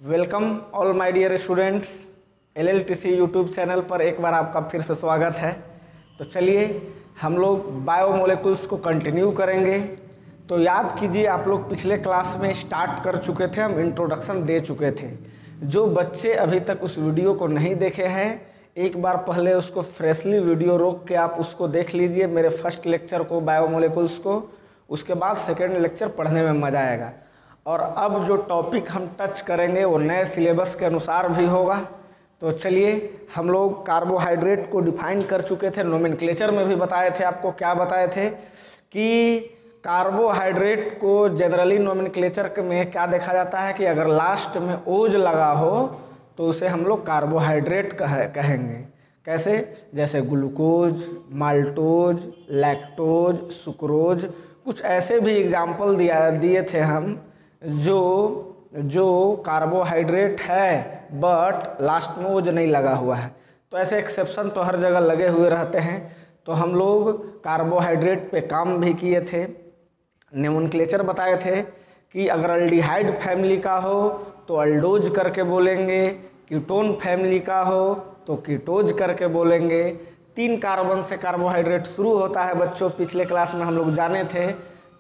Welcome all my dear students. LLTC YouTube channel पर एक बार आपका फिर से स्वागत है। तो चलिए हम लोग बायोमोलिकुल्स को कंटिन्यू करेंगे। तो याद कीजिए, आप लोग पिछले क्लास में स्टार्ट कर चुके थे, हम इंट्रोडक्शन दे चुके थे। जो बच्चे अभी तक उस वीडियो को नहीं देखे हैं, एक बार पहले उसको फ्रेशली वीडियो रोक के आप उसको देख लीजिए, मेरे फर्स्ट लेक्चर को बायोमोलिकुल्स को। उसके बाद सेकेंड लेक्चर पढ़ने में मज़ा आएगा। और अब जो टॉपिक हम टच करेंगे वो नए सिलेबस के अनुसार भी होगा। तो चलिए, हम लोग कार्बोहाइड्रेट को डिफाइन कर चुके थे, नोमेनक्लेचर में भी बताए थे। आपको क्या बताए थे कि कार्बोहाइड्रेट को जनरली नोमेनक्लेचर में क्या देखा जाता है कि अगर लास्ट में ओज लगा हो तो उसे हम लोग कार्बोहाइड्रेट कहेंगे। कैसे? जैसे ग्लूकोज, माल्टोज, लैक्टोज, सुक्रोज, कुछ ऐसे भी एग्जाम्पल दिए थे हम जो कार्बोहाइड्रेट है बट लास्ट में ओज नहीं लगा हुआ है। तो ऐसे एक्सेप्शन तो हर जगह लगे हुए रहते हैं। तो हम लोग कार्बोहाइड्रेट पे काम भी किए थे, नोमेनक्लेचर बताए थे कि अगर अल्डिहाइड फैमिली का हो तो अल्डोज करके बोलेंगे, कीटोन फैमिली का हो तो कीटोज करके बोलेंगे। 3 कार्बन से कार्बोहाइड्रेट शुरू होता है बच्चों, पिछले क्लास में हम लोग जाने थे।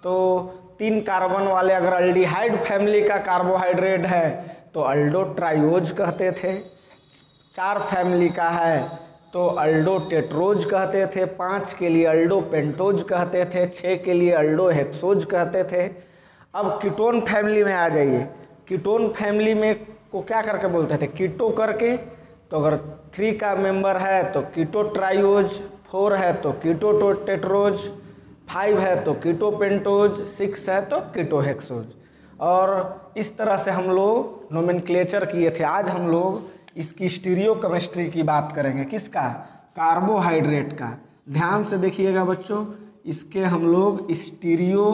तो 3 कार्बन वाले अगर अल्डिहाइड फैमिली का कार्बोहाइड्रेट है तो अल्डो ट्राइओज कहते थे। 4 फैमिली का है तो अल्डो टेट्रोज कहते थे। 5 के लिए अल्डो पेंटोज कहते थे। 6 के लिए अल्डो हेक्सोज कहते थे। अब कीटोन फैमिली में आ जाइए। कीटोन फैमिली में को क्या करके बोलते थे? कीटो करके। तो अगर 3 का मेंबर है तो कीटो ट्राइओज, 4 है तो कीटो टेट्रोज, 5 है तो कीटो पेंटोज, 6 है तो कीटो हेक्सोज। और इस तरह से हम लोग नोमेनक्लेचर किए थे। आज हम लोग इसकी स्टीरियो केमिस्ट्री की बात करेंगे। किसका? कार्बोहाइड्रेट का। ध्यान से देखिएगा बच्चों, इसके हम लोग स्टीरियो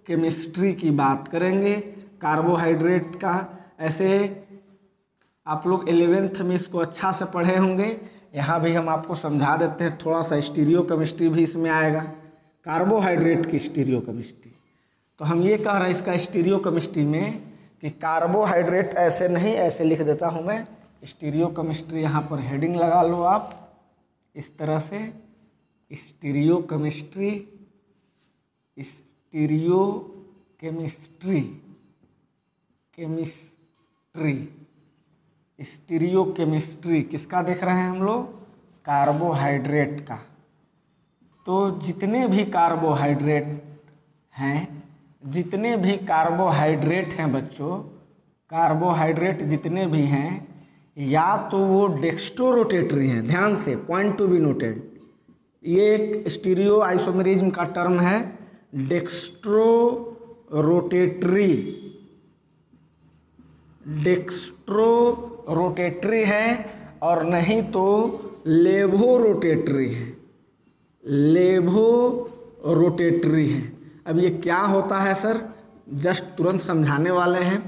केमिस्ट्री की बात करेंगे कार्बोहाइड्रेट का। ऐसे आप लोग 11th में इसको अच्छा से पढ़े होंगे। यहाँ भी हम आपको समझा देते हैं, थोड़ा सा स्टीरियो केमिस्ट्री भी इसमें आएगा, कार्बोहाइड्रेट की स्टीरियो केमिस्ट्री। तो हम ये कह रहे हैं इसका स्टीरियो केमिस्ट्री में कि कार्बोहाइड्रेट ऐसे नहीं, ऐसे लिख देता हूँ मैं। स्टीरियो केमिस्ट्री यहाँ पर हेडिंग लगा लो आप इस तरह से, stereo chemistry, stereo chemistry, stereo chemistry किसका देख रहे हैं हम लोग? कार्बोहाइड्रेट का। तो जितने भी कार्बोहाइड्रेट हैं बच्चों, कार्बोहाइड्रेट जितने भी हैं, या तो वो डेक्स्ट्रो रोटेटरी हैं। ध्यान से, पॉइंट टू बी नोटेड, ये एक स्टीरियो आइसोमेरिज्म का टर्म है। डेक्स्ट्रो रोटेटरी है और नहीं तो लेवो रोटेटरी है। अब ये क्या होता है सर? जस्ट तुरंत समझाने वाले हैं।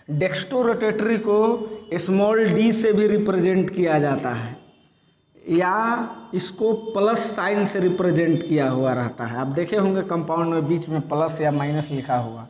डेक्स्ट्रो रोटेटरी को स्मॉल डी से भी रिप्रेजेंट किया जाता है, या इसको प्लस साइन से रिप्रेजेंट किया हुआ रहता है। आप देखे होंगे कंपाउंड में बीच में प्लस या माइनस लिखा हुआ,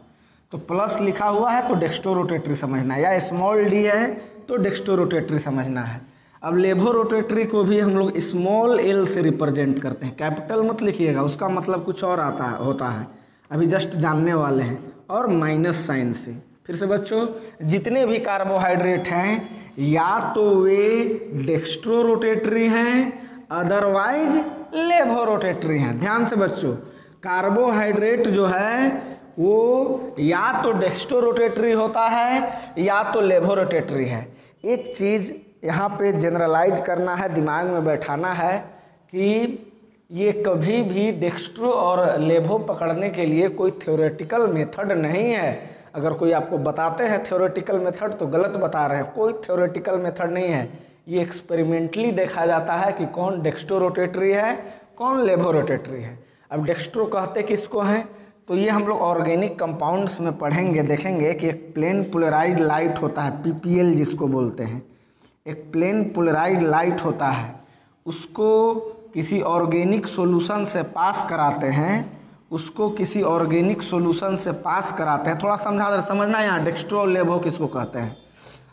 तो प्लस लिखा हुआ है तो डेक्स्ट्रो रोटेटरी समझना है, या स्मॉल डी है तो डेक्स्ट्रो रोटेटरी समझना है। अब लेवो रोटेटरी को भी हम लोग स्मॉल एल से रिप्रेजेंट करते हैं। कैपिटल मत लिखिएगा, उसका मतलब कुछ और होता है, अभी जस्ट जानने वाले हैं। और माइनस साइन से। फिर से बच्चों, जितने भी कार्बोहाइड्रेट हैं या तो वे डेक्स्ट्रो रोटेटरी हैं, अदरवाइज लेवो रोटेटरी हैं। ध्यान से बच्चों, कार्बोहाइड्रेट जो है वो या तो डेक्स्ट्रो रोटेटरी होता है या तो लेवो रोटेटरी है। एक चीज़ यहाँ पे जनरलाइज करना है, दिमाग में बैठाना है कि ये कभी भी डेक्स्ट्रो और लेवो पकड़ने के लिए कोई थ्योरेटिकल मेथड नहीं है। अगर कोई आपको बताते हैं थ्योरेटिकल मेथड तो गलत बता रहे हैं। कोई थ्योरेटिकल मेथड नहीं है, ये एक्सपेरिमेंटली देखा जाता है कि कौन डेक्स्ट्रो रोटेटरी है, कौन लेवो रोटेटरी है। अब डेक्स्ट्रो कहते किसको हैं? तो ये हम लोग ऑर्गेनिक कंपाउंड्स में पढ़ेंगे, देखेंगे कि एक प्लेन पोलराइज्ड लाइट होता है, PPL जिसको बोलते हैं। एक प्लेन पोलराइज्ड लाइट होता है, उसको किसी ऑर्गेनिक सॉल्यूशन से पास कराते हैं, थोड़ा समझना, यहाँ डेक्स्ट्रो और लेवो किसको कहते हैं।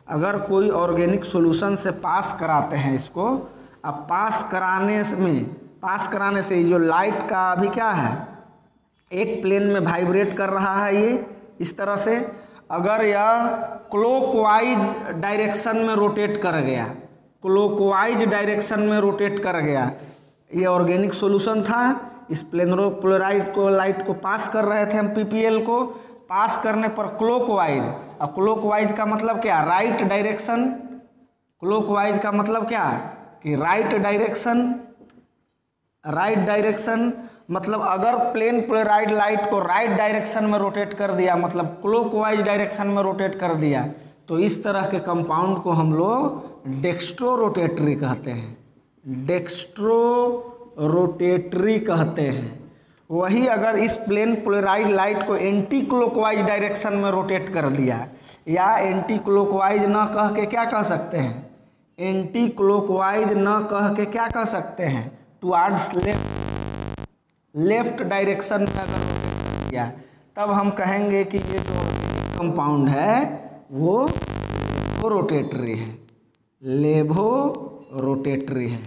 अगर कोई ऑर्गेनिक सॉल्यूशन से पास कराते हैं इसको, अब पास कराने से जो लाइट का अभी क्या है, एक प्लेन में वाइब्रेट कर रहा है ये इस तरह से। अगर यह क्लॉकवाइज डायरेक्शन में रोटेट कर गया, क्लॉकवाइज डायरेक्शन में रोटेट कर गया, ये ऑर्गेनिक सॉल्यूशन था, इस प्लेनरोपोलराइड को लाइट को पास कर रहे थे हम, पीपीएल को पास करने पर क्लॉकवाइज, और क्लॉकवाइज का मतलब क्या, राइट डायरेक्शन, क्लॉकवाइज का मतलब क्या कि राइट डायरेक्शन, मतलब अगर प्लेन पोलराइड लाइट को राइट डायरेक्शन में रोटेट कर दिया, मतलब क्लॉकवाइज डायरेक्शन में रोटेट कर दिया, तो इस तरह के कंपाउंड को हम लोग डेक्स्ट्रो रोटेटरी कहते हैं, डेक्स्ट्रो रोटेटरी कहते हैं। वही अगर इस प्लेन पोलराइड लाइट को एंटी क्लॉकवाइज डायरेक्शन में रोटेट कर दिया, या एंटी क्लॉकवाइज न कह के क्या कह सकते हैं, एंटी क्लॉकवाइज न कह के क्या कह सकते हैं, टुवर्ड्स लेफ्ट डायरेक्शन में अगर रोटेट किया, तब हम कहेंगे कि ये जो कंपाउंड है वो रोटेटरी है, लेवो रोटेटरी है।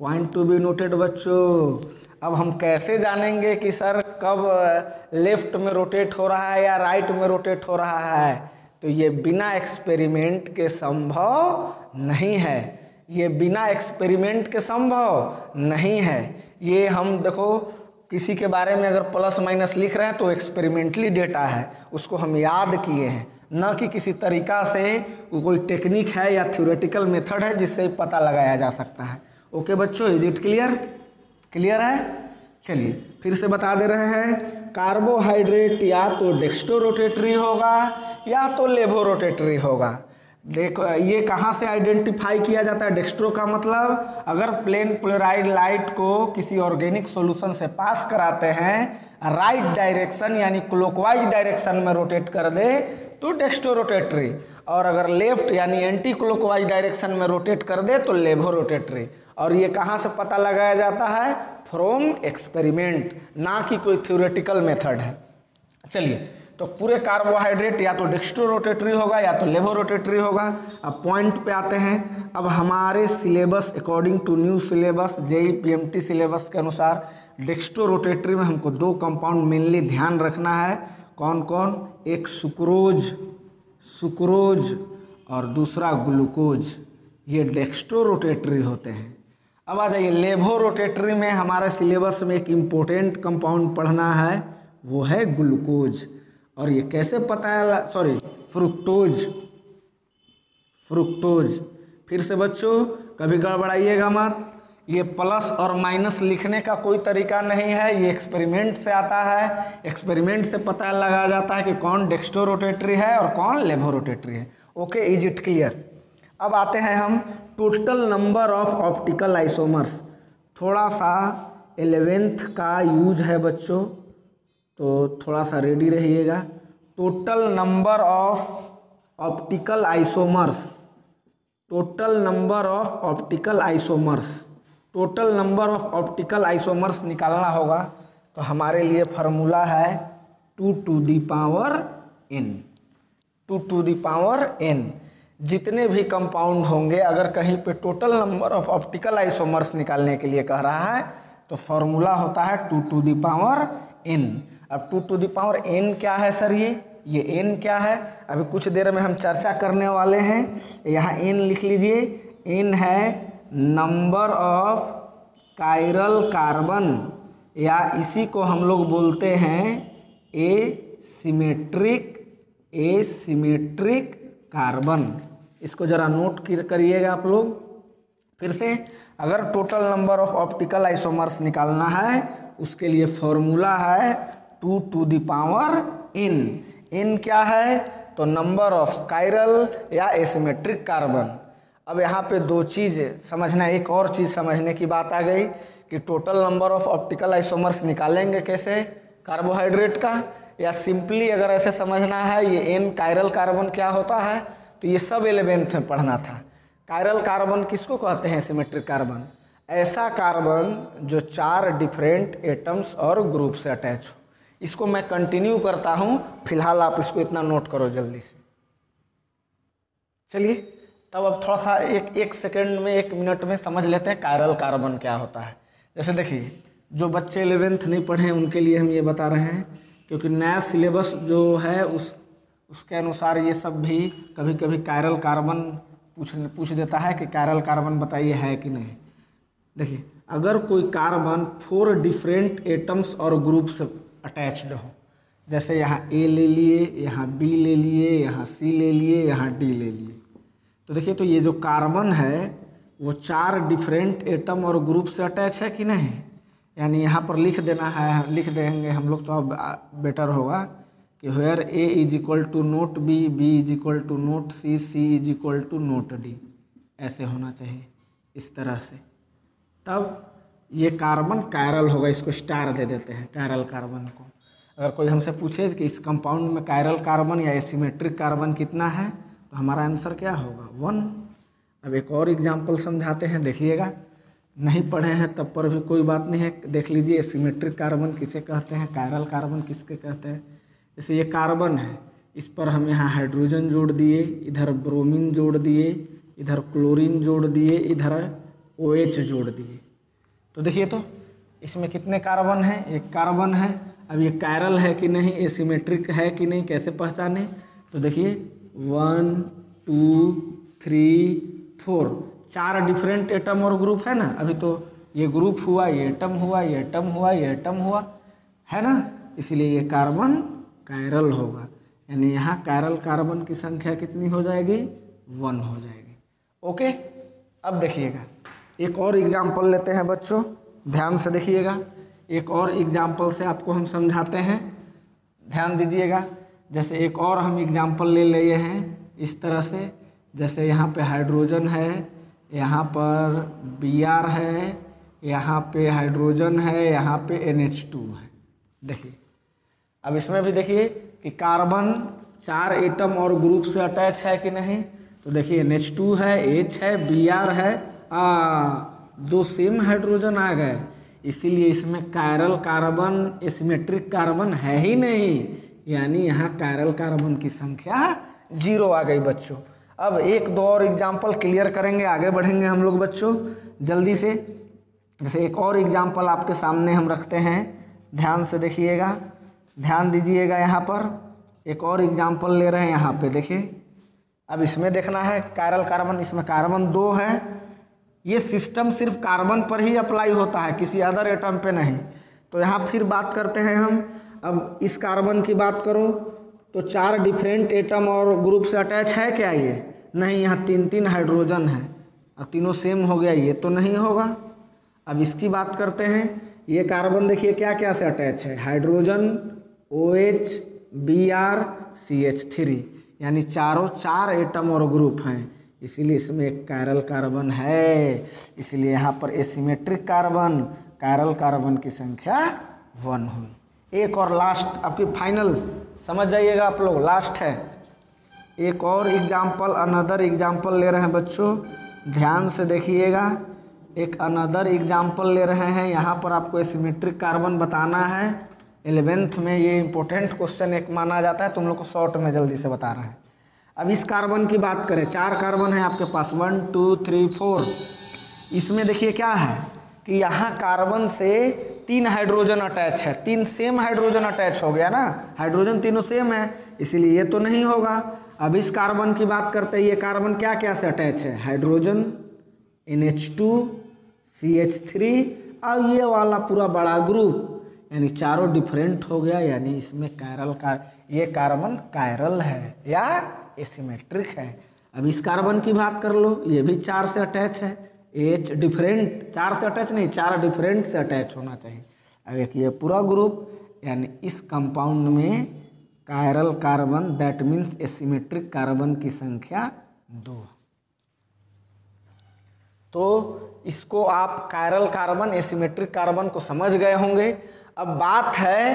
पॉइंट टू बी नोटेड बच्चों। अब हम कैसे जानेंगे कि सर कब लेफ्ट में रोटेट हो रहा है या राइट में रोटेट हो रहा है, तो ये बिना एक्सपेरिमेंट के संभव नहीं है, ये बिना एक्सपेरिमेंट के संभव नहीं है। ये हम देखो किसी के बारे में अगर प्लस माइनस लिख रहे हैं तो एक्सपेरिमेंटली डेटा है, उसको हम याद किए हैं, न कि किसी तरीका से कोई टेक्निक है या थ्योरेटिकल मेथड है जिससे पता लगाया जा सकता है। ओके बच्चों, इज इट क्लियर है? चलिए फिर से बता दे रहे हैं, कार्बोहाइड्रेट या तो डेक्स्ट्रो रोटेटरी होगा या तो लेवो रोटेटरी होगा। देखो ये कहाँ से आइडेंटिफाई किया जाता है, डेक्स्ट्रो का मतलब अगर प्लेन पोलराइड लाइट को किसी ऑर्गेनिक सॉल्यूशन से पास कराते हैं राइट डायरेक्शन यानी क्लॉकवाइज डायरेक्शन में रोटेट कर दे तो डेक्स्ट्रो रोटेटरी, और अगर लेफ्ट यानी एंटी क्लॉकवाइज डायरेक्शन में रोटेट कर दे तो लेवो रोटेटरी। और ये कहाँ से पता लगाया जाता है, फ्रॉम एक्सपेरिमेंट, ना कि कोई थ्योरेटिकल मेथड है। चलिए तो पूरे कार्बोहाइड्रेट या तो डेक्स्ट्रो रोटेटरी होगा या तो लेवो रोटेटरी होगा। अब पॉइंट पे आते हैं। अब हमारे syllabus according to new syllabus JEE PMT syllabus के अनुसार डेक्स्ट्रो रोटेटरी में हमको दो कंपाउंड मेनली ध्यान रखना है। कौन कौन, एक सुक्रोज और दूसरा ग्लूकोज, ये डेक्स्ट्रो रोटेटरी होते हैं। अब आ जाइए लेवो रोटेटरी में हमारे सिलेबस में एक इम्पोर्टेंट कंपाउंड पढ़ना है, वो है ग्लूकोज। और ये कैसे पता है, सॉरी फ्रुक्टोज। फिर से बच्चों कभी गड़बड़ाइएगा मत, ये प्लस और माइनस लिखने का कोई तरीका नहीं है, ये एक्सपेरिमेंट से आता है। एक्सपेरिमेंट से पता लगा जाता है कि कौन डेक्स्ट्रो रोटेटरी है और कौन लेवो रोटेटरी है। Okay, is it clear? अब आते हैं हम total number of optical isomers. थोड़ा सा 11th का यूज है बच्चों, तो थोड़ा सा रेडी रहिएगा। Total number of optical isomers, total number of optical isomers, total number of optical isomers निकालना होगा तो हमारे लिए फार्मूला है 2 to the power n। 2 to the power n। जितने भी कंपाउंड होंगे, अगर कहीं पे total number of optical isomers निकालने के लिए कह रहा है तो फॉर्मूला होता है 2 to the power n। अब 2 to the power n क्या है सर, ये n क्या है, अभी कुछ देर में हम चर्चा करने वाले हैं। यहाँ n लिख लीजिए, n है नंबर ऑफ कायरल कार्बन, या इसी को हम लोग बोलते हैं एसिमेट्रिक कार्बन। इसको ज़रा नोट करिएगा आप लोग। फिर से, अगर total number of optical isomers निकालना है उसके लिए फॉर्मूला है 2 to the power n। n क्या है, तो नंबर ऑफ कायरल या एसिमेट्रिक कार्बन। अब यहाँ पे दो चीज़ समझना, एक और चीज़ समझने की बात आ गई कि total number of optical isomers निकालेंगे कैसे कार्बोहाइड्रेट का, या सिंपली अगर ऐसे समझना है ये n कायरल कार्बन क्या होता है, तो ये सब 11th में पढ़ना था। कायरल कार्बन किसको कहते हैं, सिमेट्रिक कार्बन, ऐसा कार्बन जो 4 डिफरेंट एटम्स और ग्रुप से अटैच हो। इसको मैं कंटिन्यू करता हूँ, फिलहाल आप इसको इतना नोट करो जल्दी से। चलिए तब अब थोड़ा सा एक सेकंड में, 1 मिनट में समझ लेते हैं कायरल कार्बन क्या होता है। जैसे देखिए, जो बच्चे 11th नहीं पढ़े हैं उनके लिए हम ये बता रहे हैं, क्योंकि नया सिलेबस जो है उसके अनुसार ये सब भी कभी कभी कायरल कार्बन पूछ देता है कि कायरल कार्बन बताइए है कि नहीं। देखिए, अगर कोई कार्बन 4 डिफरेंट एटम्स और ग्रुप से अटैच्ड हो, जैसे यहाँ ए ले लिए, यहाँ बी ले लिए, यहाँ सी ले लिए, यहाँ डी ले लिए, तो देखिए तो ये जो कार्बन है वो 4 डिफरेंट एटम और ग्रुप से अटैच है कि नहीं। यानी यहाँ पर लिख देना है, लिख देंगे हम लोग तो अब बेटर होगा कि where A is equal to not B, B is equal to not C, C is equal to not D, ऐसे होना चाहिए इस तरह से। तब ये कार्बन कायरल होगा, इसको स्टार दे देते हैं कायरल कार्बन को। अगर कोई हमसे पूछे कि इस कंपाउंड में कायरल कार्बन या एसिमेट्रिक कार्बन कितना है, तो हमारा आंसर क्या होगा, 1। अब एक और एग्जाम्पल समझाते हैं, देखिएगा। नहीं पढ़े हैं तब पर भी कोई बात नहीं है, देख लीजिए एसिमेट्रिक कार्बन किसे कहते हैं, कायरल कार्बन किसके कहते हैं। जैसे ये कार्बन है, इस पर हम यहाँ हाइड्रोजन जोड़ दिए, इधर ब्रोमीन जोड़ दिए, इधर क्लोरीन जोड़ दिए, इधर OH जोड़ दिए, तो देखिए तो इसमें कितने कार्बन हैं, एक कार्बन है। अब ये कायरल है कि नहीं, एसिमेट्रिक है कि नहीं, कैसे पहचाने, तो देखिए 1 2 3 4 4 डिफरेंट एटम और ग्रुप है ना। अभी तो ये ग्रुप हुआ, ये एटम हुआ, ये एटम हुआ, ये एटम हुआ, है ना, इसीलिए ये कार्बन कायरल होगा। यानी यहाँ कायरल कार्बन की संख्या कितनी हो जाएगी, 1 हो जाएगी। ओके, अब देखिएगा एक और एग्जाम्पल लेते हैं बच्चों, ध्यान से देखिएगा। एक और एग्जाम्पल से आपको हम समझाते हैं, ध्यान दीजिएगा। जैसे एक और हम एग्जाम्पल ले लिए हैं इस तरह से, जैसे यहाँ पे हाइड्रोजन है, यहाँ पर Br है, यहाँ पे हाइड्रोजन है, यहाँ पे NH2 है। देखिए अब इसमें भी देखिए कि कार्बन 4 एटम और ग्रुप से अटैच है कि नहीं, तो देखिए NH2 है, H है, Br है, 2 सेम हाइड्रोजन आ गए, इसीलिए इसमें कायरल कार्बन एसिमेट्रिक कार्बन है ही नहीं। यानी यहाँ कायरल कार्बन की संख्या 0 आ गई बच्चों। अब 1-2 और एग्जाम्पल क्लियर करेंगे, आगे बढ़ेंगे हम लोग बच्चों जल्दी से। जैसे एक और एग्जाम्पल आपके सामने हम रखते हैं, ध्यान से देखिएगा, ध्यान दीजिएगा। यहाँ पर एक और एग्जाम्पल ले रहे हैं, यहाँ पे देखिए। अब इसमें देखना है कायरल कार्बन, इसमें कार्बन 2 है। ये सिस्टम सिर्फ कार्बन पर ही अप्लाई होता है, किसी अदर एटम पे नहीं। तो यहाँ फिर बात करते हैं हम, अब इस कार्बन की बात करो तो 4 डिफरेंट एटम और ग्रुप से अटैच है क्या, ये नहीं। यहाँ 3-3 हाइड्रोजन है और तीनों सेम हो गया, ये तो नहीं होगा। अब इसकी बात करते हैं, ये कार्बन देखिए क्या क्या से अटैच है, हाइड्रोजन, OH, Br, CH3, यानी चारों 4 एटम और ग्रुप हैं, इसीलिए इसमें एक कायरल कार्बन है। इसीलिए यहाँ पर एसिमेट्रिक कार्बन, कायरल कार्बन की संख्या 1 हुई। एक और लास्ट आपकी फाइनल समझ जाइएगा आप लोग, लास्ट है एक और एग्जाम्पल, अनदर एग्जाम्पल ले रहे हैं बच्चों, ध्यान से देखिएगा। एक अनदर एग्जाम्पल ले रहे हैं, यहाँ पर आपको एसिमेट्रिक कार्बन बताना है। 11th में ये इंपॉर्टेंट क्वेश्चन एक माना जाता है, तुम लोग को शॉर्ट में जल्दी से बता रहे हैं। अब इस कार्बन की बात करें, 4 कार्बन है आपके पास, 1 2 3 4। इसमें देखिए क्या है कि यहाँ कार्बन से 3 हाइड्रोजन अटैच है, 3 सेम हाइड्रोजन अटैच हो गया ना, हाइड्रोजन तीनों सेम है, इसीलिए ये तो नहीं होगा। अब इस कार्बन की बात करते हैं, ये कार्बन क्या क्या से अटैच है, हाइड्रोजन, NH2, CH3 और ये वाला पूरा बड़ा ग्रुप, यानी चारों डिफरेंट हो गया। यानी इसमें ये कार्बन कायरल है या एसिमेट्रिक है। अब इस कार्बन की बात कर लो, ये भी 4 से अटैच है, H डिफरेंट, 4 से अटैच नहीं, 4 डिफरेंट से अटैच होना चाहिए। अब एक ये पूरा ग्रुप, यानी इस कंपाउंड में chiral carbon, that means asymmetric carbon की संख्या 2। तो इसको आप कायरल कार्बन, एसिमेट्रिक कार्बन को समझ गए होंगे। अब बात है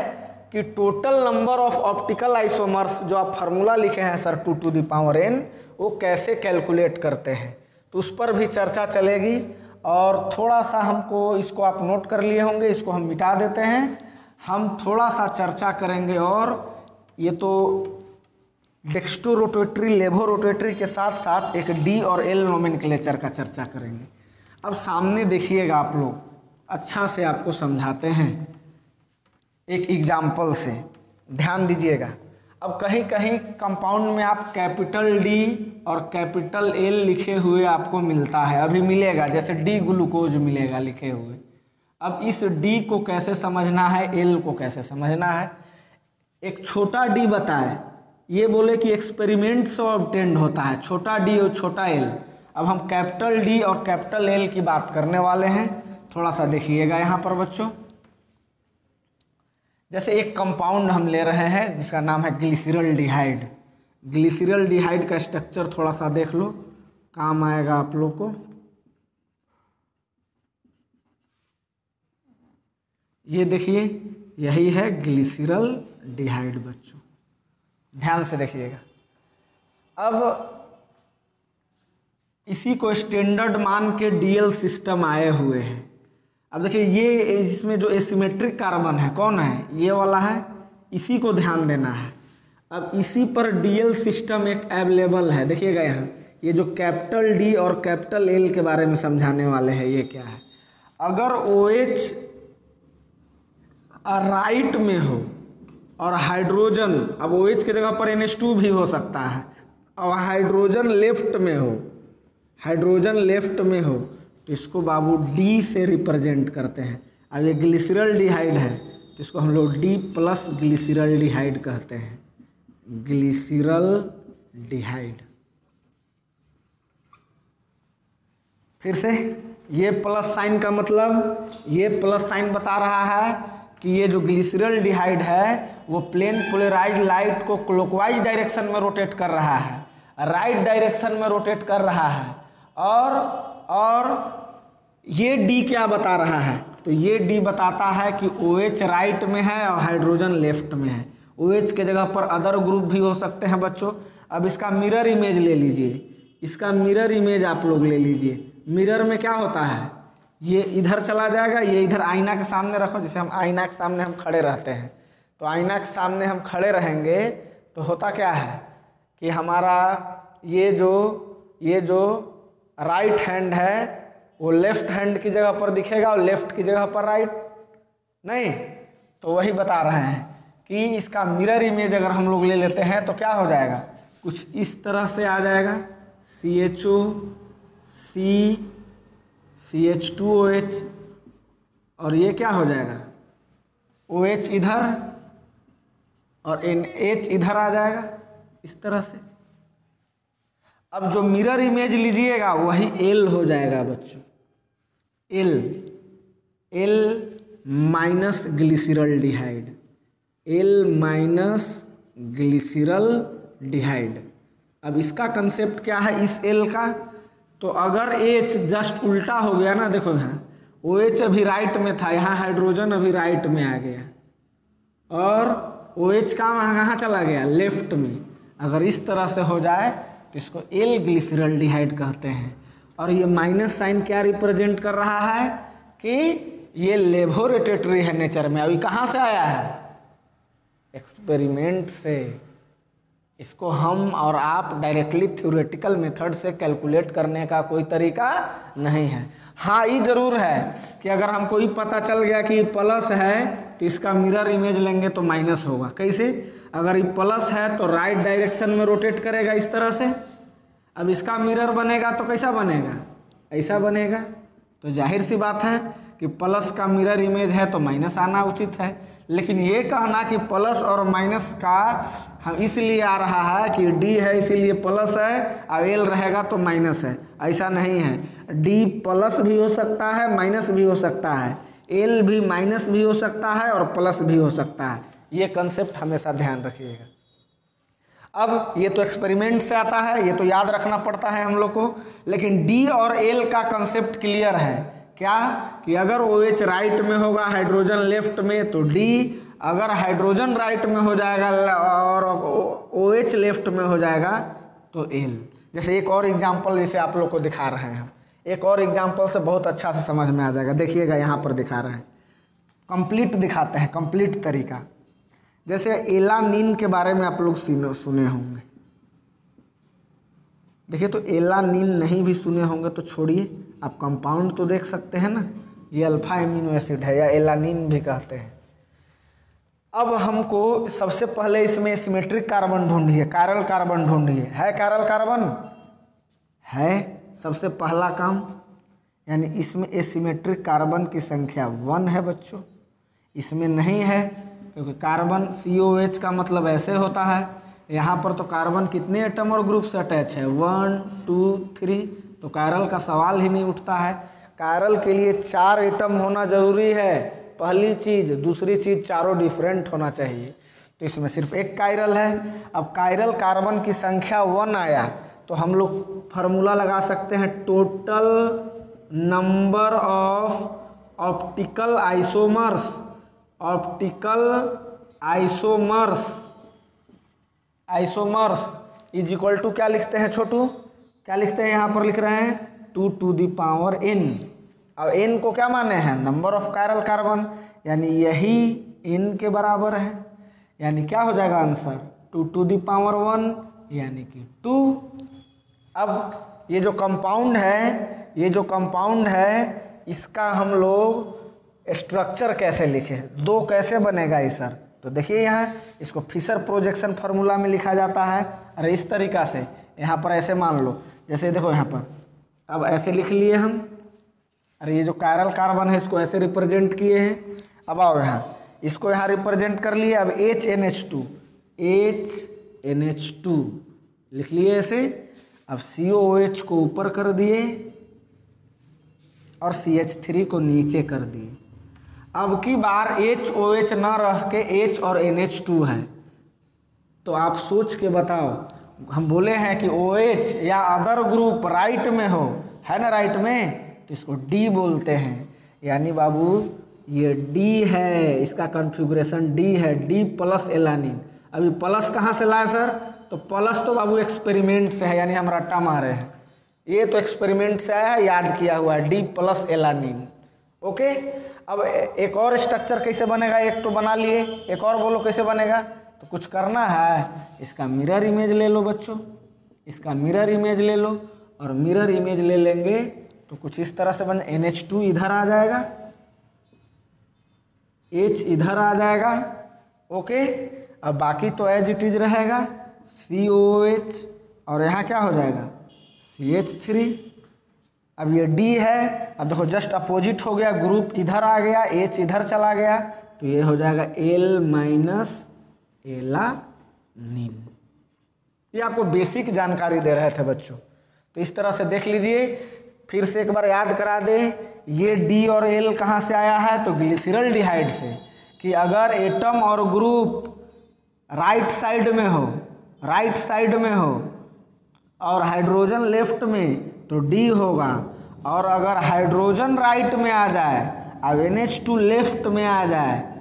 कि total number of optical isomers, जो आप फार्मूला लिखे हैं sir 2 to the power n, वो कैसे कैलकुलेट करते हैं, तो उस पर भी चर्चा चलेगी। और थोड़ा सा हमको, इसको आप नोट कर लिए होंगे, इसको हम मिटा देते हैं, हम थोड़ा सा चर्चा करेंगे। और ये तो डेक्स्टो रोटेटरी, लेवो रोटेटरी के साथ साथ एक डी और एल नोमेनक्लेचर का चर्चा करेंगे। अब सामने देखिएगा आप लोग, अच्छा से आपको समझाते हैं एक एग्जाम्पल से, ध्यान दीजिएगा। अब कहीं कहीं कंपाउंड में आप कैपिटल डी और कैपिटल एल लिखे हुए आपको मिलता है, अभी मिलेगा, जैसे डी ग्लूकोज मिलेगा लिखे हुए। अब इस डी को कैसे समझना है, एल को कैसे समझना है। एक छोटा डी बताए, ये बोले कि एक्सपेरिमेंट से ऑब्टेन्ड होता है, छोटा डी और छोटा एल। अब हम कैपिटल डी और कैपिटल एल की बात करने वाले हैं, थोड़ा सा देखिएगा यहाँ पर बच्चों। जैसे एक कंपाउंड हम ले रहे हैं जिसका नाम है ग्लिसरॉल्डिहाइड। ग्लिसरॉल्डिहाइड का स्ट्रक्चर थोड़ा सा देख लो, काम आएगा आप लोग को। ये देखिए, यही है ग्लिसरॉल्डिहाइड बच्चों, ध्यान से देखिएगा। अब इसी को स्टैंडर्ड मान के डीएल सिस्टम आए हुए हैं। अब देखिए, ये इसमें जो एसिमेट्रिक कार्बन है कौन है, ये वाला है, इसी को ध्यान देना है। अब इसी पर डीएल सिस्टम एक अवेलेबल है, देखिएगा यहाँ, ये जो कैपिटल डी और कैपिटल एल के बारे में समझाने वाले हैं। ये क्या है, अगर OH राइट में हो और हाइड्रोजन, अब OH की जगह पर NH2 भी हो सकता है, और हाइड्रोजन लेफ्ट में हो, हाइड्रोजन लेफ्ट में हो, तो इसको बाबू डी से रिप्रेजेंट करते हैं। अब ये ग्लिसरॉल्डिहाइड है तो इसको हम लोग डी प्लस ग्लिसरॉल्डिहाइड कहते हैं, ग्लिसरॉल्डिहाइड। फिर से ये प्लस साइन का मतलब, ये प्लस साइन बता रहा है कि ये जो ग्लिसरॉल्डिहाइड है वो प्लेन पोलराइज्ड लाइट को क्लॉकवाइज डायरेक्शन में रोटेट कर रहा है, राइट डायरेक्शन में रोटेट कर रहा है। और ये डी क्या बता रहा है, तो ये डी बताता है कि OH राइट में है और हाइड्रोजन लेफ्ट में है। OH के जगह पर अदर ग्रुप भी हो सकते हैं बच्चों। अब इसका मिरर इमेज ले लीजिए, इसका मिरर इमेज आप लोग ले लीजिए। मिरर में क्या होता है, ये इधर चला जाएगा, ये इधर आईना के सामने रखो, जैसे हम आईना के सामने हम खड़े रहते हैं, तो आईना के सामने हम खड़े रहेंगे तो होता क्या है कि हमारा ये जो राइट हैंड है वो लेफ्ट हैंड की जगह पर दिखेगा और लेफ्ट की जगह पर राइट नहीं। तो वही बता रहे हैं कि इसका मिरर इमेज अगर हम लोग ले लेते हैं तो क्या हो जाएगा, कुछ इस तरह से आ जाएगा, CHO CH2OH, और ये क्या हो जाएगा, OH इधर और NH इधर आ जाएगा, इस तरह से। अब जो मिरर इमेज लीजिएगा वही एल हो जाएगा बच्चों, L minus glyceraldehyde, L minus glyceraldehyde. अब इसका कंसेप्ट क्या है इस एल का, तो अगर H जस्ट उल्टा हो गया ना, देखो यहाँ OH अभी राइट में था, यहाँ हाइड्रोजन अभी राइट में आ गया, और OH कहाँ चला गया, लेफ्ट में। अगर इस तरह से हो जाए तो इसको एल ग्लिसरॉल्डिहाइड कहते हैं। और ये माइनस साइन क्या रिप्रेजेंट कर रहा है कि ये लेवो रोटेटरी है नेचर में। अभी कहाँ से आया है, एक्सपेरिमेंट से। इसको हम और आप डायरेक्टली थ्योरेटिकल मेथड से कैलकुलेट करने का कोई तरीका नहीं है। हाँ, ये जरूर है कि अगर हमको ये पता चल गया कि प्लस है तो इसका मिरर इमेज लेंगे तो माइनस होगा। कैसे, अगर ये प्लस है तो राइट डायरेक्शन में रोटेट करेगा इस तरह से। अब इसका मिरर बनेगा तो कैसा बनेगा, ऐसा बनेगा। तो जाहिर सी बात है कि प्लस का मिरर इमेज है तो माइनस आना उचित है। लेकिन ये कहना कि प्लस और माइनस का हम इसलिए आ रहा है कि डी है इसीलिए प्लस है और एल रहेगा तो माइनस है, ऐसा नहीं है। डी प्लस भी हो सकता है, माइनस भी हो सकता है, एल भी माइनस भी हो सकता है और प्लस भी हो सकता है। ये कंसेप्ट हमेशा ध्यान रखिएगा। अब ये तो एक्सपेरिमेंट से आता है, ये तो याद रखना पड़ता है हम लोग को। लेकिन डी और एल का कंसेप्ट क्लियर है क्या, कि अगर OH राइट में होगा हाइड्रोजन लेफ्ट में तो डी, अगर हाइड्रोजन राइट में हो जाएगा और OH लेफ्ट में हो जाएगा तो एल। जैसे एक और एग्जांपल जैसे आप लोग को दिखा रहे हैं हम, एक और एग्जांपल से बहुत अच्छा से समझ में आ जाएगा। देखिएगा यहाँ पर दिखा रहे हैं, कंप्लीट दिखाते हैं, कंप्लीट तरीका। जैसे एलानिन के बारे में आप लोग सुने होंगे, देखिए तो एलानिन नहीं भी सुने होंगे तो छोड़िए, आप कंपाउंड तो देख सकते हैं ना, ये अल्फा एमिनो एसिड है या एलानिन भी कहते हैं। अब हमको सबसे पहले इसमें सिमेट्रिक कार्बन ढूंढिए, कायरल कार्बन ढूंढिए। है कायरल कार्बन? है। सबसे पहला काम, यानी इसमें एसिमेट्रिक कार्बन की संख्या 1 है बच्चों, इसमें नहीं है क्योंकि कार्बन COH का मतलब ऐसे होता है। यहाँ पर तो कार्बन कितने एटम और ग्रुप से अटैच है? 1 2 3, तो कायरल का सवाल ही नहीं उठता है। कायरल के लिए 4 एटम होना जरूरी है, पहली चीज़। दूसरी चीज़, चारों डिफरेंट होना चाहिए, तो इसमें सिर्फ एक कायरल है। अब कायरल कार्बन की संख्या 1 आया तो हम लोग फार्मूला लगा सकते हैं, total number of optical isomers. Optical isomers is equal to क्या लिखते हैं छोटू? क्या लिखते हैं? यहाँ पर लिख रहे हैं 2 to the power n। अब n को क्या माने हैं? नंबर ऑफ कायरल कार्बन, यानी यही n के बराबर है। यानी क्या हो जाएगा आंसर? 2 to the power 1 यानी कि 2। अब ये जो कंपाउंड है इसका हम लोग स्ट्रक्चर कैसे लिखें? 2 कैसे बनेगा ये सर? तो देखिए यहाँ इसको फिशर प्रोजेक्शन फार्मूला में लिखा जाता है। अरे इस तरीक़ा से, यहाँ पर ऐसे मान लो, जैसे देखो यहाँ पर, अब ऐसे लिख लिए हम। अरे ये जो कायरल कार्बन है इसको ऐसे रिप्रेजेंट किए हैं। अब आओ यहाँ, इसको यहाँ रिप्रेजेंट कर लिए। अब HNH2 लिख लिए ऐसे। अब COH को ऊपर कर दिए और CH3 को नीचे कर दिए। अब की बार HOH ना रह के H और NH2 है, तो आप सोच के बताओ, हम बोले हैं कि OH या अदर ग्रुप राइट में हो, है ना राइट में, तो इसको D बोलते हैं। यानी बाबू ये D है, इसका कॉन्फ़िगरेशन D है, D प्लस एलानिन। अभी प्लस कहाँ से लाए सर? तो प्लस तो बाबू एक्सपेरिमेंट से है, यानी हम रट्टा मारे हैं, ये तो एक्सपेरिमेंट से आया है, याद किया हुआ है, D प्लस एलानिन। ओके। अब एक और स्ट्रक्चर कैसे बनेगा? एक तो बना लिए, एक और बोलो कैसे बनेगा? तो कुछ करना है, इसका मिरर इमेज ले लो बच्चों, इसका मिरर इमेज ले लो, और मिरर इमेज ले लेंगे तो कुछ इस तरह से बन, NH2 इधर आ जाएगा, H इधर आ जाएगा। ओके। अब बाकी तो एज इट इज रहेगा, COH, और यहाँ क्या हो जाएगा? CH3। अब ये D है, अब देखो जस्ट अपोजिट हो गया, ग्रुप इधर आ गया, H इधर चला गया, तो ये हो जाएगा L- एलानिन। ये आपको बेसिक जानकारी दे रहे थे बच्चों, तो इस तरह से देख लीजिए। फिर से एक बार याद करा दें, ये D और L कहाँ से आया है? तो ग्लिसरॉल्डिहाइड से, कि अगर एटम और ग्रुप राइट साइड में हो और हाइड्रोजन लेफ्ट में तो D होगा, और अगर हाइड्रोजन राइट में आ जाए और NH2 लेफ्ट में आ जाए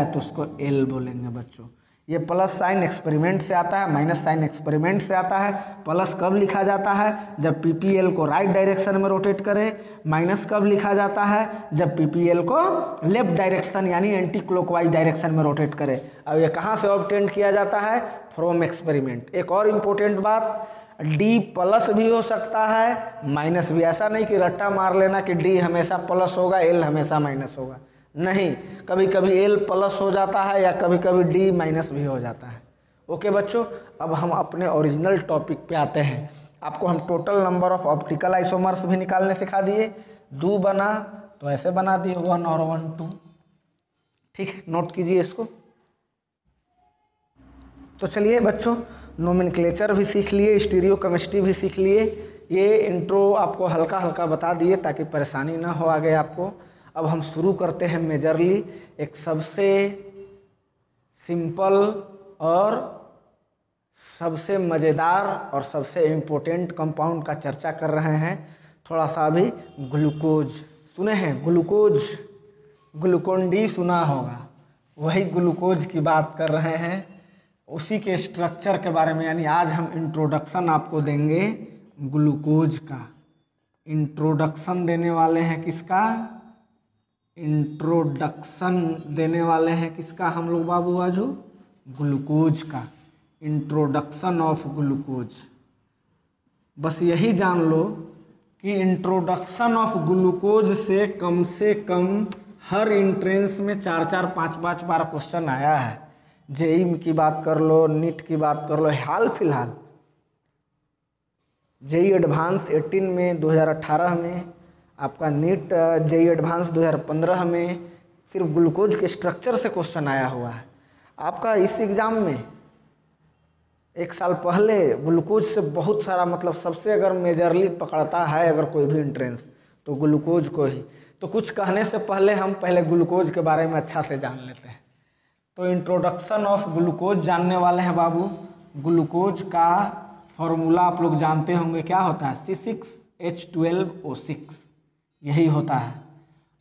तो उसको L बोलेंगे बच्चों। ये प्लस साइन एक्सपेरिमेंट से आता है, माइनस साइन एक्सपेरिमेंट से आता है। प्लस कब लिखा जाता है? जब PPL को राइट डायरेक्शन में रोटेट करे। माइनस कब लिखा जाता है? जब PPL को लेफ्ट डायरेक्शन यानी एंटी क्लॉकवाइज डायरेक्शन में रोटेट करे। अब ये कहाँ से ऑब्टेन किया जाता है? From experiment. एक और इम्पोर्टेंट बात, D प्लस भी हो सकता है, माइनस भी। ऐसा नहीं कि रट्टा मार लेना कि D हमेशा प्लस होगा, L हमेशा माइनस होगा, नहीं, कभी कभी L प्लस हो जाता है या कभी कभी D माइनस भी हो जाता है। ओके बच्चों, अब हम अपने ओरिजिनल टॉपिक पे आते हैं। आपको हम total number of optical isomers भी निकालने सिखा दिए। 2 बना तो ऐसे बना दिए, 1 और 1 2। ठीक है, नोट कीजिए इसको। तो चलिए बच्चों, नोमेनक्लेचर भी सीख लिए, स्टीरियोकेमिस्ट्री भी सीख लिए। ये इंट्रो आपको हल्का हल्का बता दिए ताकि परेशानी ना हो आगे आपको। अब हम शुरू करते हैं मेजरली एक सबसे सिंपल और सबसे मज़ेदार और सबसे इम्पोर्टेंट कंपाउंड का चर्चा कर रहे हैं। थोड़ा सा भी ग्लूकोज सुने हैं? ग्लूकोन डी सुना होगा, वही ग्लूकोज की बात कर रहे हैं, उसी के स्ट्रक्चर के बारे में। यानी आज हम इंट्रोडक्शन आपको देंगे ग्लूकोज का। इंट्रोडक्शन देने वाले हैं किसका? इंट्रोडक्शन देने वाले हैं किसका हम लोग बाबू आजू? ग्लूकोज का। Introduction of glucose. बस यही जान लो कि इंट्रोडक्शन ऑफ ग्लूकोज से कम हर इंट्रेंस में 4-4 5-5 बार क्वेश्चन आया है। जेई की बात कर लो, नीट की बात कर लो, हाल फिलहाल जेई एडवांस 18 में, 2018 में, आपका नीट जेई एडवांस 2015 में सिर्फ ग्लूकोज के स्ट्रक्चर से क्वेश्चन आया हुआ है। आपका इस एग्ज़ाम में 1 साल पहले ग्लूकोज से बहुत सारा, मतलब सबसे अगर मेजरली पकड़ता है अगर कोई भी इंट्रेंस तो ग्लूकोज को ही। तो कुछ कहने से पहले हम पहले ग्लूकोज के बारे में अच्छा से जान लेते हैं। तो इंट्रोडक्शन ऑफ ग्लूकोज जानने वाले हैं बाबू। ग्लूकोज का फॉर्मूला आप लोग जानते होंगे, क्या होता है? C6H12O6 यही होता है।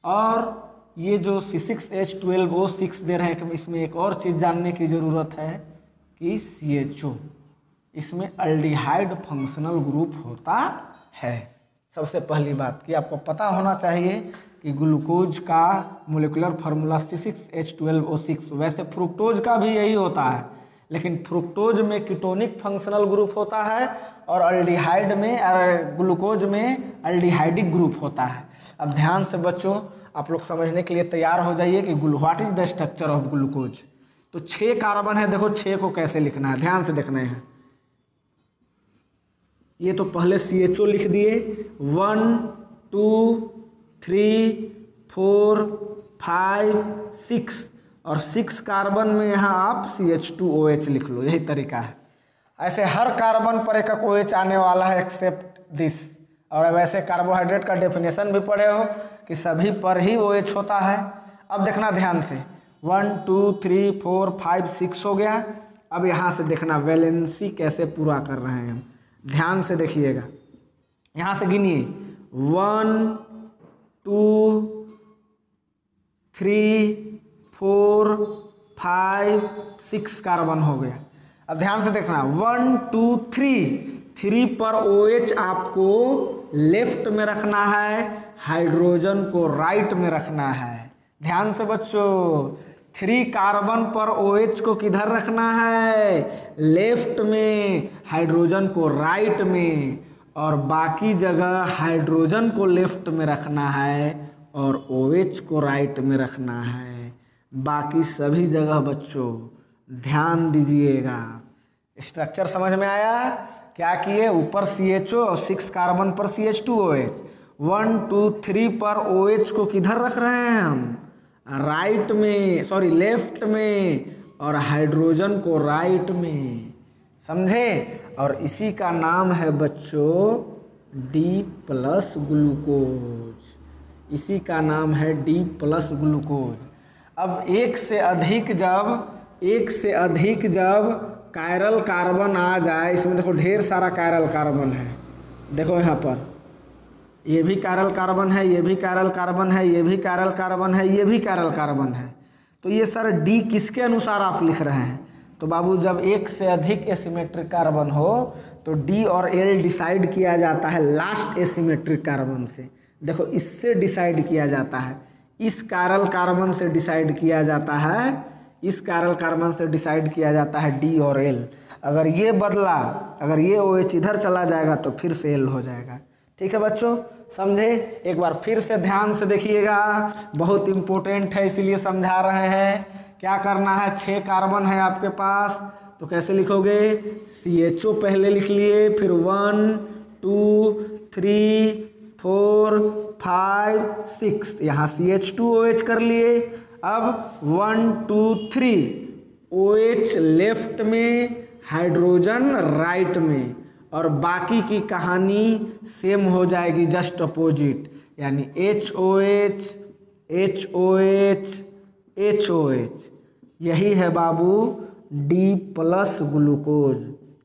और ये जो C6H12O6 दे रहे हैं, इसमें एक और चीज़ जानने की ज़रूरत है कि CHO, इसमें अल्डिहाइड फंक्शनल ग्रुप होता है। सबसे पहली बात कि आपको पता होना चाहिए कि ग्लूकोज का मोलिकुलर फार्मूला C6H12O6। वैसे फ्रुक्टोज का भी यही होता है, लेकिन फ्रुक्टोज में कीटोनिक फंक्शनल ग्रुप होता है और अल्डिहाइड में, ग्लूकोज में अल्डिहाइडिक ग्रुप होता है। अब ध्यान से बच्चों आप लोग समझने के लिए तैयार हो जाइए कि what is the structure of glucose. तो 6 कार्बन है, देखो 6 को कैसे लिखना है, ध्यान से देखना है। ये तो पहले CHO लिख दिए, 1 2 3 4 5 6, और 6 कार्बन में यहाँ आप CH2OH लिख लो, यही तरीका है। ऐसे हर कार्बन पर एक OH आने वाला है एक्सेप्ट दिस। और वैसे कार्बोहाइड्रेट का डेफिनेशन भी पढ़े हो कि सभी पर ही OH होता है। अब देखना ध्यान से, 1 2 3 4 5 6 हो गया। अब यहाँ से देखना वैलेंसी कैसे पूरा कर रहे हैं हम, ध्यान से देखिएगा। यहाँ से गिनिए, 1 2 3 4 5 6 कार्बन हो गया। अब ध्यान से देखना, 1 2 3 पर OH आपको लेफ्ट में रखना है, हाइड्रोजन को राइट में रखना है। ध्यान से बच्चों, 3 कार्बन पर OH को किधर रखना है? लेफ्ट में, हाइड्रोजन को राइट में, और बाकी जगह हाइड्रोजन को लेफ्ट में रखना है और OH को राइट में रखना है। बाकी सभी जगह बच्चों ध्यान दीजिएगा। स्ट्रक्चर समझ में आया? क्या किए? ऊपर CHO और 6 कार्बन पर CH2OH, 1 2 3 पर OH को किधर रख रहे हैं हम? राइट में, सॉरी लेफ्ट में, और हाइड्रोजन को राइट में, समझे? और इसी का नाम है बच्चों D+ ग्लूकोज। इसी का नाम है D+ ग्लूकोज। अब एक से अधिक जब कायरल कार्बन आ जाए, इसमें देखो ढेर सारा कायरल कार्बन है, देखो यहाँ पर ये भी कायरल कार्बन है, ये भी कायरल कार्बन है, ये भी कायरल कार्बन है, ये भी कायरल कार्बन है। तो ये सर D किसके अनुसार आप लिख रहे हैं? तो बाबू जब एक से अधिक एसिमेट्रिक कार्बन हो तो D और L डिसाइड किया जाता है लास्ट एसिमेट्रिक कार्बन से। देखो इससे डिसाइड किया जाता है, इस कायरल कार्बन से डिसाइड किया जाता है, इस कायरल कार्बन से डिसाइड किया जाता है D और L। अगर ये बदला, अगर ये OH इधर चला जाएगा तो फिर से L हो जाएगा। ठीक है बच्चों, समझे? एक बार फिर से ध्यान से देखिएगा, बहुत इम्पोर्टेंट है इसीलिए समझा रहे हैं। क्या करना है? 6 कार्बन है आपके पास, तो कैसे लिखोगे? CHO पहले लिख लिए, फिर 1 2 3 4 5 6, यहाँ CH2OH कर लिए। अब 1 2 3 OH लेफ्ट में, हाइड्रोजन राइट में, और बाकी की कहानी सेम हो जाएगी, जस्ट अपोजिट, यानी HOH HOH HOH। यही है बाबू D+ ग्लूकोज।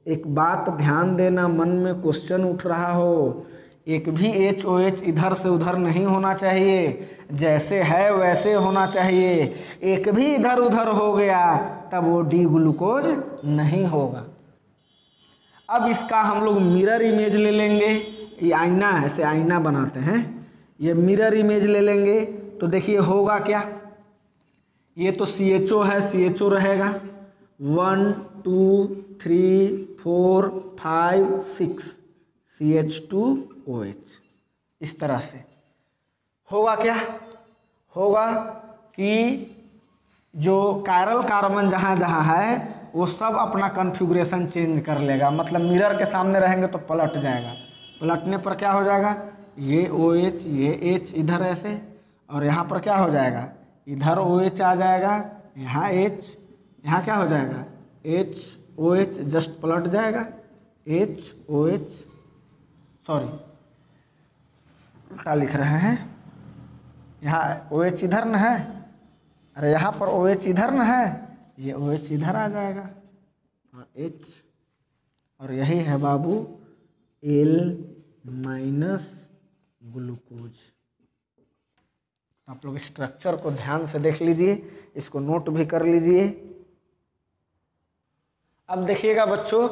एक बात ध्यान देना, मन में क्वेश्चन उठ रहा हो, एक भी HOH इधर से उधर नहीं होना चाहिए, जैसे है वैसे होना चाहिए। एक भी इधर उधर हो गया तब वो D ग्लूकोज नहीं होगा। अब इसका हम लोग मिरर इमेज ले लेंगे, ये आईना है, ऐसे आईना बनाते हैं, ये मिरर इमेज ले लेंगे तो देखिए होगा क्या। ये तो CHO है, CHO रहेगा, 1 2 3 4 5 6 CH2OH। इस तरह से होगा क्या होगा कि जो कायरल कार्बन जहाँ जहाँ है वो सब अपना कॉन्फ़िगरेशन चेंज कर लेगा, मतलब मिरर के सामने रहेंगे तो पलट जाएगा। पलटने पर क्या हो जाएगा, ये OH ये H इधर ऐसे, और यहाँ पर क्या हो जाएगा, इधर OH आ जाएगा, यहाँ H, यहाँ क्या हो जाएगा HOH, जस्ट पलट जाएगा HOH, सॉरी उल्टा लिख रहे हैं, यहाँ OH इधर न है, अरे यहाँ पर OH इधर न है, ये OH इधर आ जाएगा और H, और यही है बाबू L माइनस ग्लूकोज। आप लोग स्ट्रक्चर को ध्यान से देख लीजिए, इसको नोट भी कर लीजिए। अब देखिएगा बच्चों,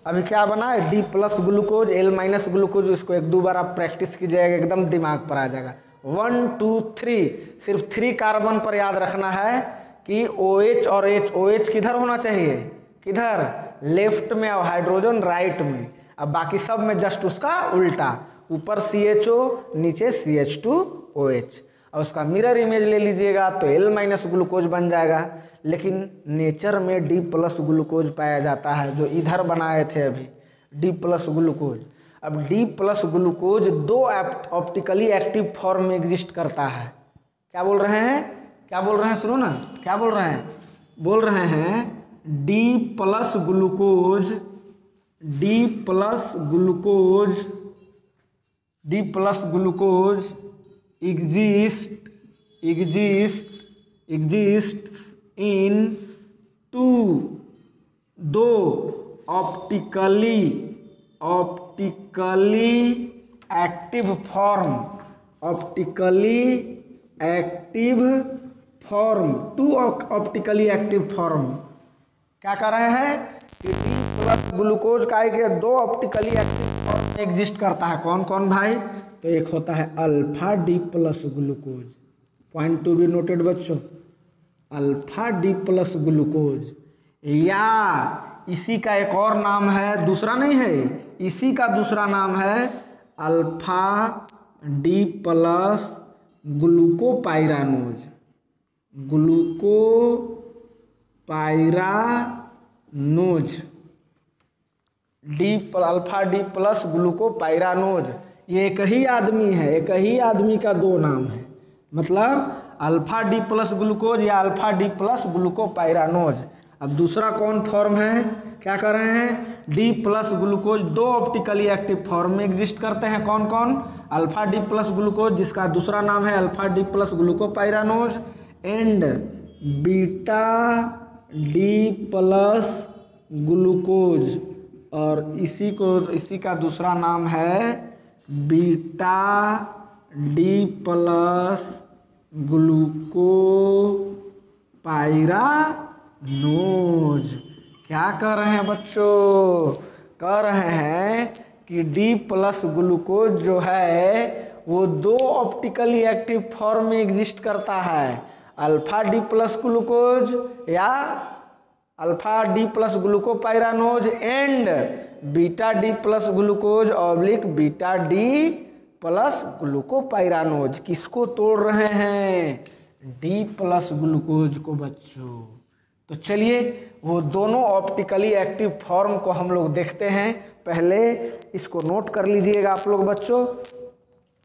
अभी क्या बना है, D plus glucose L minus glucose. इसको एक दो बार आप प्रैक्टिस कीजिएगा, एकदम दिमाग पर आ जाएगा। 1 2 3, सिर्फ 3 कार्बन पर याद रखना है कि OH और H, OH किधर होना चाहिए, किधर, लेफ्ट में, और हाइड्रोजन राइट में। अब बाकी सब में जस्ट उसका उल्टा, ऊपर CHO नीचे CH2OH, और उसका मिरर इमेज ले लीजिएगा तो L माइनस ग्लूकोज बन जाएगा। लेकिन नेचर में D प्लस ग्लूकोज पाया जाता है, जो इधर बनाए थे अभी D प्लस ग्लूकोज। अब D plus glucose 2 optically active form में एग्जिस्ट करता है। क्या बोल रहे हैं, क्या बोल रहे हैं, सुनो ना, क्या बोल रहे हैं, बोल रहे हैं D plus glucose, D plus glucose, D plus glucose exists in 2 optically active form, optically active form, 2 optically active form. क्या कर रहे हैं कि D प्लस ग्लूकोज का एक 2 ऑप्टिकली एक्टिव फॉर्म में एग्जिस्ट करता है। कौन कौन भाई, तो एक होता है alpha D plus glucose, point to be noted बच्चों, अल्फा D प्लस ग्लूकोज, या इसी का एक और नाम है, दूसरा नहीं है, इसी का दूसरा नाम है alpha D plus glucopyranose, glucopyranose, alpha D plus glucopyranose. ये एक ही आदमी है, एक ही आदमी का 2 नाम है, मतलब अल्फा D प्लस ग्लूकोज या अल्फा D प्लस ग्लूकोपाइरानोज। अब दूसरा कौन फॉर्म है, क्या कर रहे हैं, D plus glucose 2 optically active form में एग्जिस्ट करते हैं। कौन कौन, अल्फा D प्लस ग्लूकोज जिसका दूसरा नाम है alpha D plus glucopyranose, and beta D plus glucose, और इसी का दूसरा नाम है बीटा D प्लस ग्लूकोपाइरानोज। क्या कर रहे हैं बच्चों, कर रहे हैं कि D प्लस ग्लूकोज जो है वो 2 ऑप्टिकली एक्टिव फॉर्म में एग्जिस्ट करता है, अल्फा D प्लस ग्लूकोज या alpha D plus glucopyranose, and beta D plus glucose oblique beta D plus glucopyranose. किसको तोड़ रहे हैं, D प्लस ग्लूकोज को बच्चों। तो चलिए वो दोनों ऑप्टिकली एक्टिव फॉर्म को हम लोग देखते हैं, पहले इसको नोट कर लीजिएगा आप लोग बच्चों।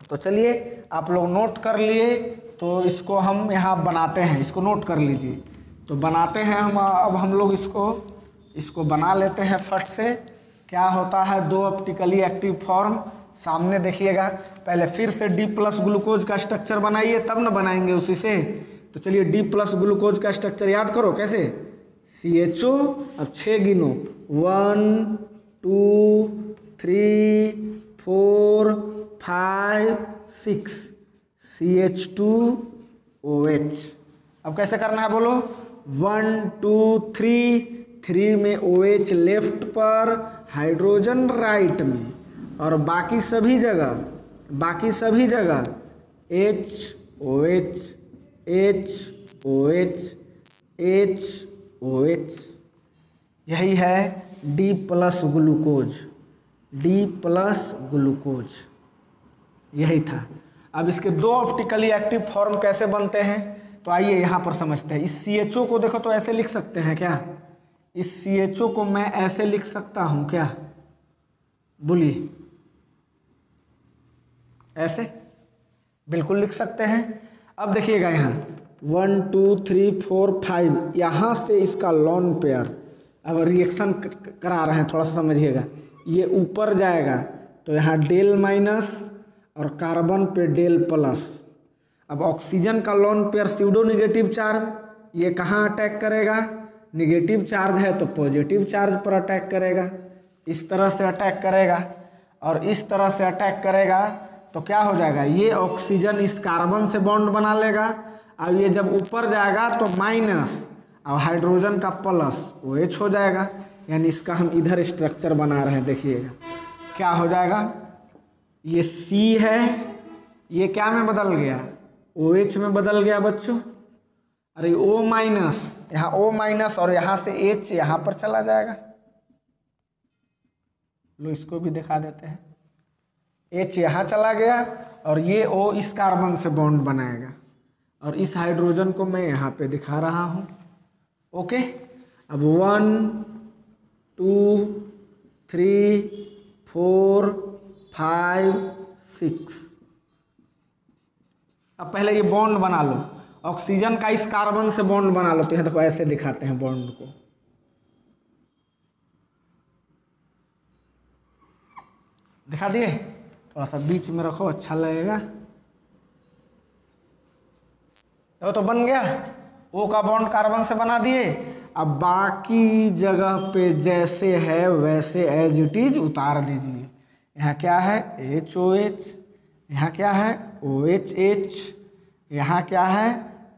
तो चलिए आप लोग नोट कर लिए, तो इसको हम यहाँ बनाते हैं, इसको नोट कर लीजिए। तो बनाते हैं हम, अब हम लोग इसको बना लेते हैं फट से। क्या होता है, 2 ऑप्टिकली एक्टिव फॉर्म, सामने देखिएगा। पहले फिर से D प्लस ग्लूकोज का स्ट्रक्चर बनाइए, तब न बनाएंगे उसी से। तो चलिए D प्लस ग्लूकोज का स्ट्रक्चर याद करो, कैसे, CHO, अब 6 गिनो, 1 2 3 4 5 6, CH2OH। अब कैसे करना है बोलो, 1 2 3 में OH लेफ्ट पर, हाइड्रोजन राइट में, और बाकी सभी जगह HOH HOH HOH। यही है D plus glucose, D plus glucose, यही था। अब इसके दो ऑप्टिकली एक्टिव फॉर्म कैसे बनते हैं, तो आइए यहाँ पर समझते हैं। इस CHO को देखो तो ऐसे लिख सकते हैं क्या, इस CHO को मैं ऐसे लिख सकता हूँ क्या, बोलिए, ऐसे बिल्कुल लिख सकते हैं। अब देखिएगा यहाँ 1 2 3 4 5, यहाँ से इसका लॉन पेयर अब रिएक्शन करा रहे हैं, थोड़ा सा समझिएगा। ये ऊपर जाएगा तो यहाँ डेल माइनस और कार्बन पे डेल प्लस। अब ऑक्सीजन का lone pair pseudo negative charge, ये कहाँ अटैक करेगा, निगेटिव चार्ज है तो पॉजिटिव चार्ज पर अटैक करेगा, इस तरह से अटैक करेगा और इस तरह से अटैक करेगा। तो क्या हो जाएगा, ये ऑक्सीजन इस कार्बन से बॉन्ड बना लेगा और ये जब ऊपर जाएगा तो माइनस और हाइड्रोजन का प्लस OH हो जाएगा। यानी इसका हम इधर स्ट्रक्चर बना रहे हैं, देखिएगा क्या हो जाएगा। ये C है, ये क्या में बदल गया, OH में बदल गया बच्चों। अरे O माइनस, यहाँ O माइनस और यहाँ से H यहाँ पर चला जाएगा। लो इसको भी दिखा देते हैं, H यहाँ चला गया और ये O इस कार्बन से बॉन्ड बनाएगा और इस हाइड्रोजन को मैं यहाँ पे दिखा रहा हूँ। ओके, अब 1 2 3 4 5 6। अब पहले ये बॉन्ड बना लो, ऑक्सीजन का इस कार्बन से बॉन्ड बना लो। तो यहाँ देखो ऐसे दिखाते हैं बॉन्ड को, दिखा दिए, थोड़ा सा बीच में रखो अच्छा लगेगा। तो बन गया, O का बॉन्ड कार्बन से बना दिए। अब बाकी जगह पे जैसे है वैसे एज इट इज उतार दीजिए। यहाँ क्या है HOH, यहाँ क्या है OHH, यहाँ क्या है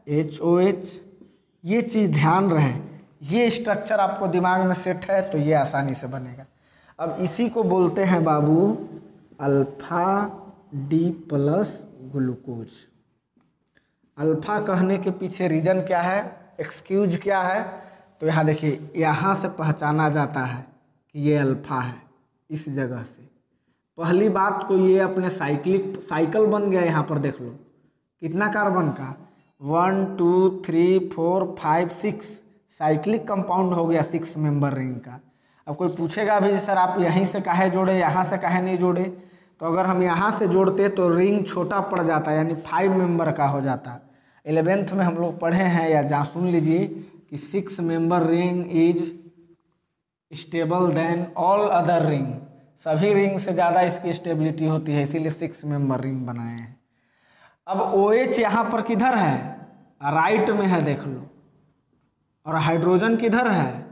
HOH। ये चीज़ ध्यान रहे, ये स्ट्रक्चर आपको दिमाग में सेट है तो ये आसानी से बनेगा। अब इसी को बोलते हैं बाबू alpha D plus glucose. Alpha कहने के पीछे रीजन क्या है, एक्सक्यूज क्या है, तो यहाँ देखिए, यहाँ से पहचाना जाता है कि ये अल्फा है इस जगह से। पहली बात को ये अपने साइकिल बन गया, यहाँ पर देख लो कितना कार्बन का 1 2 3 4 5 6 साइक्लिक कंपाउंड हो गया 6 मेंबर रिंग का। अब कोई पूछेगा भी सर आप यहीं से काहे जोड़े, यहाँ से काहे नहीं जोड़े, तो अगर हम यहाँ से जोड़ते तो रिंग छोटा पड़ जाता, यानी 5 मेंबर का हो जाता। 11th में हम लोग पढ़े हैं, या जहाँ सुन लीजिए कि 6 member ring is stable then all other ring, सभी रिंग से ज़्यादा इसकी स्टेबिलिटी होती है, इसीलिए 6 मेंबर रिंग बनाए हैं। अब OH यहाँ पर किधर है, राइट में है देख लो, और हाइड्रोजन किधर है,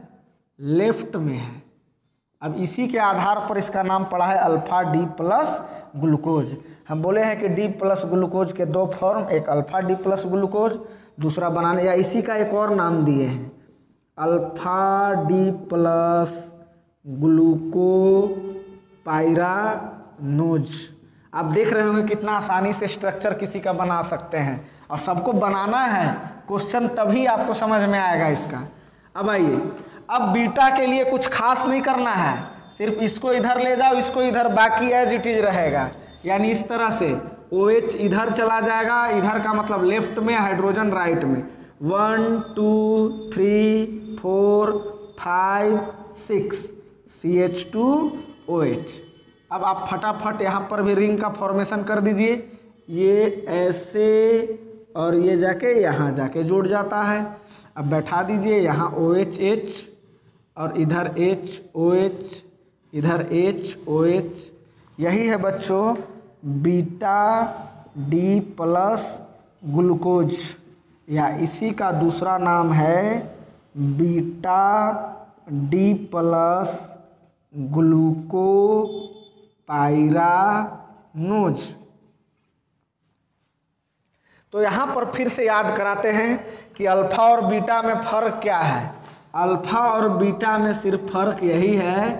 लेफ्ट में है। अब इसी के आधार पर इसका नाम पड़ा है अल्फा डी प्लस ग्लूकोज। हम बोले हैं कि डी प्लस ग्लूकोज के दो फॉर्म, एक अल्फा डी प्लस ग्लूकोज, दूसरा बनाने या इसी का एक और नाम दिए हैं अल्फा डी प्लस ग्लूकोपाइरानोज। आप देख रहे होंगे कितना आसानी से स्ट्रक्चर किसी का बना सकते हैं, और सबको बनाना है, क्वेश्चन तभी आपको समझ में आएगा इसका। अब आइए, अब बीटा के लिए कुछ खास नहीं करना है, सिर्फ इसको इधर ले जाओ, इसको इधर, बाकी एज इट इज रहेगा। यानी इस तरह से OH इधर चला जाएगा, इधर का मतलब लेफ्ट में, हाइड्रोजन राइट में। 1 2 3 4 5 6 CH2OH। अब आप फटाफट यहाँ पर भी रिंग का फॉर्मेशन कर दीजिए, ये ऐसे और ये जाके यहाँ जाके जुड़ जाता है। अब बैठा दीजिए यहाँ OHH और इधर HOH, इधर HOH। यही है बच्चों बीटा डी प्लस ग्लूकोज, या इसी का दूसरा नाम है बीटा डी प्लस ग्लूकोपाइरानोज। तो यहाँ पर फिर से याद कराते हैं कि अल्फा और बीटा में फ़र्क क्या है। अल्फा और बीटा में सिर्फ फ़र्क यही है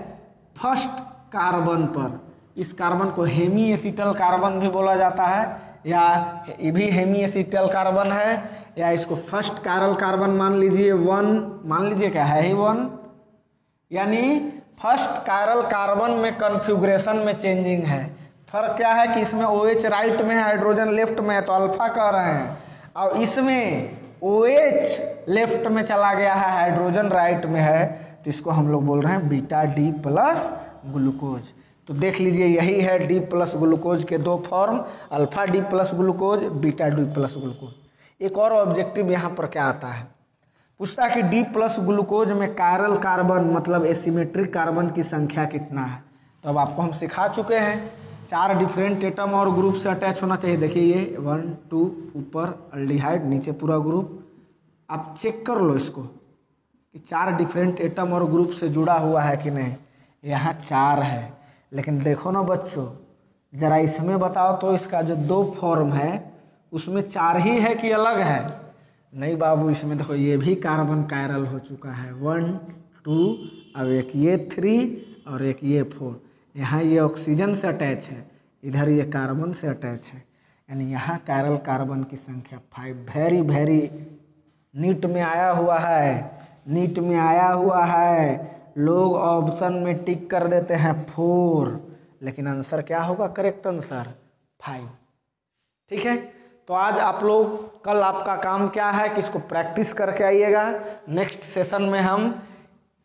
फर्स्ट कार्बन पर। इस कार्बन को हेमी एसिटल कार्बन भी बोला जाता है, या ये भी हेमी एसिटल कार्बन है, या इसको फर्स्ट कार्बन मान लीजिए, 1 मान लीजिए, क्या है ही 1। यानी फर्स्ट कायरल कार्बन में कन्फिग्रेशन में चेंजिंग है। फर्क क्या है कि इसमें OH राइट में है, हाइड्रोजन लेफ्ट में है, तो अल्फा कह रहे हैं, और इसमें OH लेफ्ट में चला गया है, हाइड्रोजन राइट में है, तो इसको हम लोग बोल रहे हैं बीटा डी प्लस ग्लूकोज। तो देख लीजिए यही है डी प्लस ग्लूकोज के दो form, alpha D plus glucose, beta D plus glucose. एक और ऑब्जेक्टिव यहाँ पर क्या आता है, पूछता है कि डी प्लस ग्लूकोज में कायरल कार्बन मतलब एसिमेट्रिक कार्बन की संख्या कितना है। तो अब आपको हम सिखा चुके हैं 4 डिफरेंट एटम और ग्रुप से अटैच होना चाहिए। देखिए ये 1 2 ऊपर अल्डिहाइड, नीचे पूरा ग्रुप। आप चेक कर लो इसको कि 4 डिफरेंट एटम और ग्रुप से जुड़ा हुआ है कि नहीं। यहाँ 4 है, लेकिन देखो ना बच्चों, ज़रा इसमें बताओ तो इसका जो 2 फॉर्म है उसमें 4 ही है कि अलग है? नहीं बाबू, इसमें देखो ये भी कार्बन कायरल हो चुका है, 1 2, अब एक ये 3 और एक ये 4। यहाँ ये ऑक्सीजन से अटैच है, इधर ये कार्बन से अटैच है, यानी यहाँ कायरल कार्बन की संख्या 5। वेरी वेरी नीट में आया हुआ है, नीट में आया हुआ है। लोग ऑप्शन में टिक कर देते हैं 4, लेकिन आंसर क्या होगा? Correct answer 5। ठीक है, तो आज आप लोग, कल आपका काम क्या है कि इसको प्रैक्टिस करके आइएगा। नेक्स्ट सेशन में हम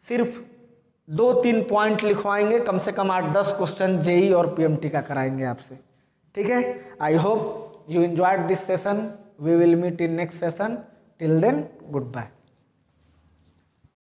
सिर्फ 2-3 पॉइंट लिखवाएंगे, कम से कम 8-10 क्वेश्चन जेई और पीएमटी का कराएंगे आपसे। ठीक है, I hope you enjoyed this session. We will meet in next session. Till then, good bye.